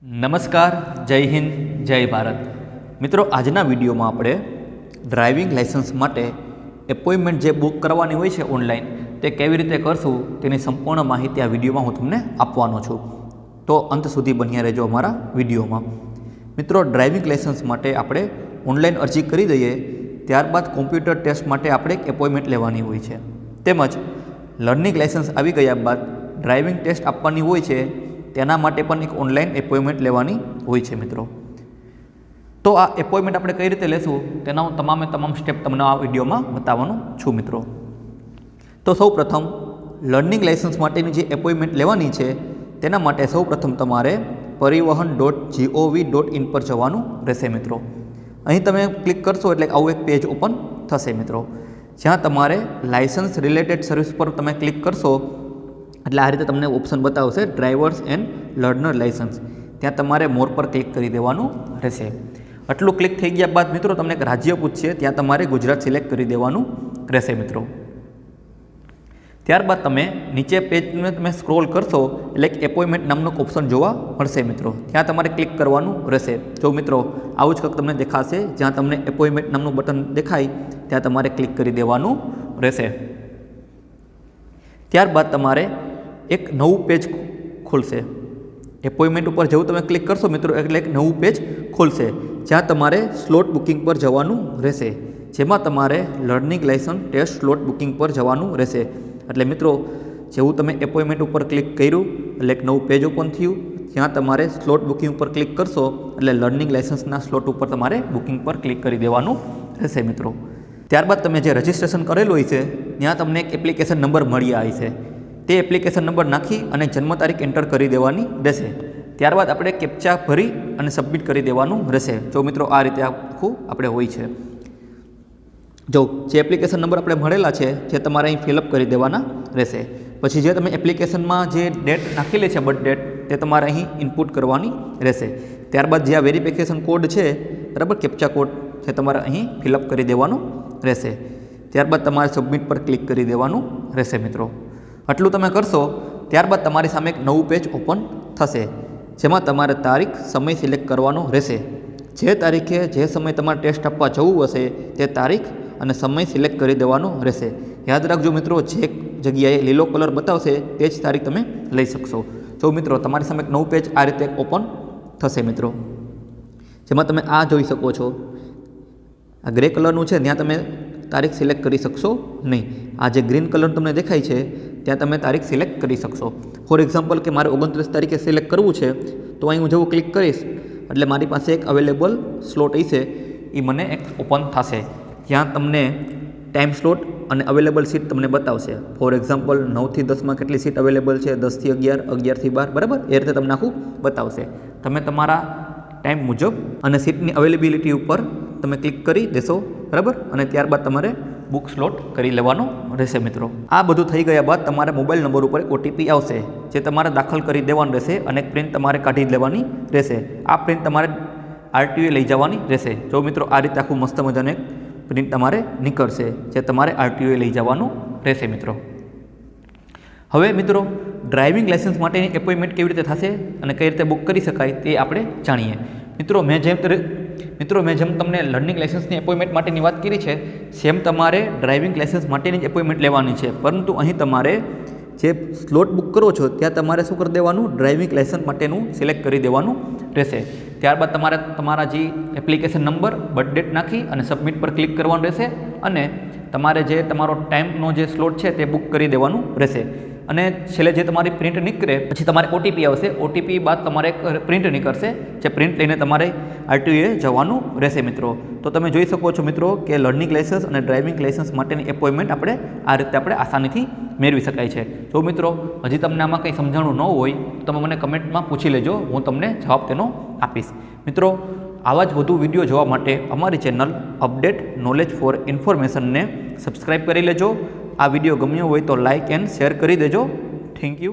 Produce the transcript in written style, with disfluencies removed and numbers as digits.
નમસ્કાર, જય હિન્દ, જય ભારત. મિત્રો, આજના વિડીયોમાં આપણે ડ્રાઇવિંગ લાઇસન્સ માટે એપોઇન્ટમેન્ટ જે બુક કરવાની હોય છે ઓનલાઈન, તે કેવી રીતે કરશું તેની સંપૂર્ણ માહિતી આ વિડીયોમાં હું તમને આપવાનો છું. તો અંત સુધી બન્યા રહેજો અમારા વિડીયોમાં. મિત્રો, ડ્રાઇવિંગ લાઇસન્સ માટે આપણે ઓનલાઈન અરજી કરી દઈએ, ત્યારબાદ કોમ્પ્યુટર ટેસ્ટ માટે આપણે એક એપોઇન્ટમેન્ટ લેવાની હોય છે. તેમજ લર્નિંગ લાઇસન્સ આવી ગયા બાદ ડ્રાઇવિંગ ટેસ્ટ આપવાની હોય છે, તેના માટે પણ એક ઓનલાઈન એપોઇન્ટમેન્ટ લેવાની હોય છે. મિત્રો, તો આ એપોઇન્ટમેન્ટ આપણે કઈ રીતે લેશું તેના હું તમામ સ્ટેપ તમને આ વિડીયોમાં બતાવવાનો છું. મિત્રો, તો સૌ પ્રથમ લર્નિંગ લાઇસન્સ માટેની જે એપોઇન્ટમેન્ટ લેવાની છે તેના માટે સૌ પ્રથમ તમારે પરિવહન.gov.in પર જવાનું રહેશે. મિત્રો, અહીં તમે ક્લિક કરશો એટલે આવું એક પેજ ઓપન થશે. મિત્રો, જ્યાં તમારે લાઇસન્સ રિલેટેડ સર્વિસ પર તમે ક્લિક કરશો એટલે આ રીતે તમને ઓપ્શન બતાવશે ડ્રાઇવર્સ એન્ડ લર્નર લાઇસન્સ. ત્યાં તમારે મોર પર ક્લિક કરી દેવાનું રહેશે. આટલું ક્લિક થઈ ગયા બાદ મિત્રો તમને એક રાજ્ય પૂછશે, ત્યાં તમારે ગુજરાત સિલેક્ટ કરી દેવાનું રહેશે. મિત્રો, ત્યારબાદ તમે નીચે પેજને તમે સ્ક્રોલ કરશો એટલે એક એપોઇન્ટમેન્ટ નામનો ઓપ્શન જોવા મળશે. મિત્રો, ત્યાં તમારે ક્લિક કરવાનું રહેશે. જો મિત્રો, આવું જ કંઈક તમને દેખાશે, જ્યાં તમને એપોઇન્ટમેન્ટ નામનું બટન દેખાય ત્યાં તમારે ક્લિક કરી દેવાનું રહેશે. ત્યારબાદ તમારે એક નવું પેજ ખુલશે. એપોઇન્ટમેન્ટ ઉપર જેવું તમે ક્લિક કરશો મિત્રો એટલે એક નવું પેજ ખુલશે, જ્યાં તમારે સ્લોટ બુકિંગ પર જવાનું રહેશે, જેમાં તમારે learning licence test slot booking પર જવાનું રહેશે. એટલે મિત્રો, જેવું તમે એપોઇન્ટમેન્ટ ઉપર ક્લિક કર્યું એટલે એક નવું પેજ ઓપન થયું, જ્યાં તમારે સ્લોટ બુકિંગ ઉપર ક્લિક કરશો એટલે લર્નિંગ લાઇસન્સના સ્લોટ ઉપર તમારે બુકિંગ પર ક્લિક કરી દેવાનું રહેશે. મિત્રો, ત્યારબાદ તમે જે રજિસ્ટ્રેશન કરેલું હોય છે ત્યાં તમને એક એપ્લિકેશન નંબર મળી આવી છે, તે એપ્લિકેશન નંબર નાખી અને જન્મ તારીખ એન્ટર કરી દેવાની રહેશે. ત્યારબાદ આપણે કેપ્ચા ભરી અને સબમિટ કરી દેવાનું રહેશે. જો મિત્રો, આ રીતે આખું આપણે હોય છે. જો જે એપ્લિકેશન નંબર આપણે મળેલા છે જે તમારે અહીં ફિલઅપ કરી દેવાના રહેશે. પછી જે તમે એપ્લિકેશનમાં જે ડેટ નાખેલી છે બર્થ ડેટ, તે તમારે અહીં ઇનપુટ કરવાની રહેશે. ત્યારબાદ જે આ વેરિફિકેશન કોડ છે, બરાબર, કેપ્ચા કોડ છે, તમારે અહીં ફિલઅપ કરી દેવાનો રહેશે. ત્યારબાદ તમારે સબમિટ પર ક્લિક કરી દેવાનું રહેશે. મિત્રો, આટલું તમે કરશો ત્યારબાદ તમારી સામે એક નવું પેજ ઓપન થશે, જેમાં તમારે તારીખ, સમય સિલેક્ટ કરવાનો રહેશે. જે તારીખે જે સમય તમારે ટેસ્ટ આપવા જવું હશે તે તારીખ અને સમય સિલેક્ટ કરી દેવાનો રહેશે. યાદ રાખજો મિત્રો, જે જગ્યાએ લીલો કલર બતાવશે તે જ તારીખ તમે લઈ શકશો. જો મિત્રો, તમારી સામે એક નવું પેજ આ રીતે ઓપન થશે. મિત્રો, જેમાં તમે આ જોઈ શકો છો, આ ગ્રે કલરનું છે, ત્યાં તમે તારીખ સિલેક્ટ કરી શકશો નહીં. આ જે ગ્રીન કલર તમને દેખાય છે ત્યાં તમે તારીખ સિલેક્ટ કરી શકશો. ફોર એક્ઝામ્પલ કે મારે 29 તારીખે સિલેક્ટ કરવું છે, તો અહીં હું જેવું ક્લિક કરીશ એટલે મારી પાસે એક અવેલેબલ સ્લોટ હશે, એ મને એક ઓપન થશે, જ્યાં તમને ટાઈમ સ્લોટ અને અવેલેબલ સીટ તમને બતાવશે. ફોર એક્ઝામ્પલ 9 થી 10માં કેટલી સીટ અવેલેબલ છે, 10 થી 11, 11 થી 12, બરાબર, એ રીતે તમને આખું બતાવશે. તમે તમારા ટાઈમ મુજબ અને સીટની અવેલેબિલિટી ઉપર તમે ક્લિક કરી દેશો, બરાબર, અને ત્યારબાદ તમારે બુક સ્લોટ કરી લેવાનો રહેશે. મિત્રો, આ બધું થઈ ગયા બાદ તમારા મોબાઈલ નંબર ઉપર એક ઓટીપી આવશે, જે તમારે દાખલ કરી દેવાનું રહેશે અને એક પ્રિન્ટ તમારે કાઢી લેવાની રહેશે. આ પ્રિન્ટ તમારે આરટીઓએ લઈ જવાની રહેશે. જો મિત્રો, આ રીતે આખું મસ્ત મજાનું એક પ્રિન્ટ તમારે નીકળશે, જે તમારે આરટીઓએ લઈ જવાનું રહેશે. મિત્રો, હવે મિત્રો, ડ્રાઇવિંગ લાઇસન્સ માટેની એપોઇન્ટમેન્ટ કેવી રીતે થશે અને કઈ રીતે બુક કરી શકાય તે આપણે જાણીએ. મિત્રો, મેં જેમ તમને લર્નિંગ લાઇસન્સની એપોઇન્ટમેન્ટ માટેની વાત કરી છે, સેમ તમારે ડ્રાઇવિંગ લાઇસન્સ માટેની જ એપોઇન્ટમેન્ટ લેવાની છે. પરંતુ અહીં તમારે જે સ્લોટ બુક કરો છો ત્યાં તમારે શું કરી દેવાનું, ડ્રાઇવિંગ લાઇસન્સ માટેનું સિલેક્ટ કરી દેવાનું રહેશે. ત્યારબાદ તમારે તમારા જે એપ્લિકેશન નંબર, બર્થ ડેટ નાખી અને સબમિટ પર ક્લિક કરવાનું રહેશે અને તમારે જે તમારો ટાઈમનો જે સ્લોટ છે તે બુક કરી દેવાનું રહેશે. અને છેલ્લે જે તમારી પ્રિન્ટ નીકળે પછી તમારે ઓટીપી આવશે. ઓટીપી બાદ તમારે એક પ્રિન્ટ નીકળશે, જે પ્રિન્ટ લઈને તમારે આરટીઓએ જવાનું રહેશે. મિત્રો, તો તમે જોઈ શકો છો મિત્રો કે લર્નિંગ લાઇસન્સ અને ડ્રાઇવિંગ લાઇસન્સ માટેની એપોઇન્ટમેન્ટ આપણે આ રીતે આપણે આસાનીથી મેળવી શકાય છે. જો મિત્રો, હજી તમને આમાં કંઈ સમજાણું ન હોય તો તમે મને કમેન્ટમાં પૂછી લેજો, હું તમને જવાબ તેનો આપીશ. મિત્રો, આવા જ વધુ વિડીયો જોવા માટે અમારી ચેનલ અપડેટ નોલેજ ફોર ઇન્ફોર્મેશનને સબસ્ક્રાઈબ કરી લેજો. આ વિડીયો ગમ્યો હોય તો લાઇક એન્ડ શેર કરી દેજો. Thank you.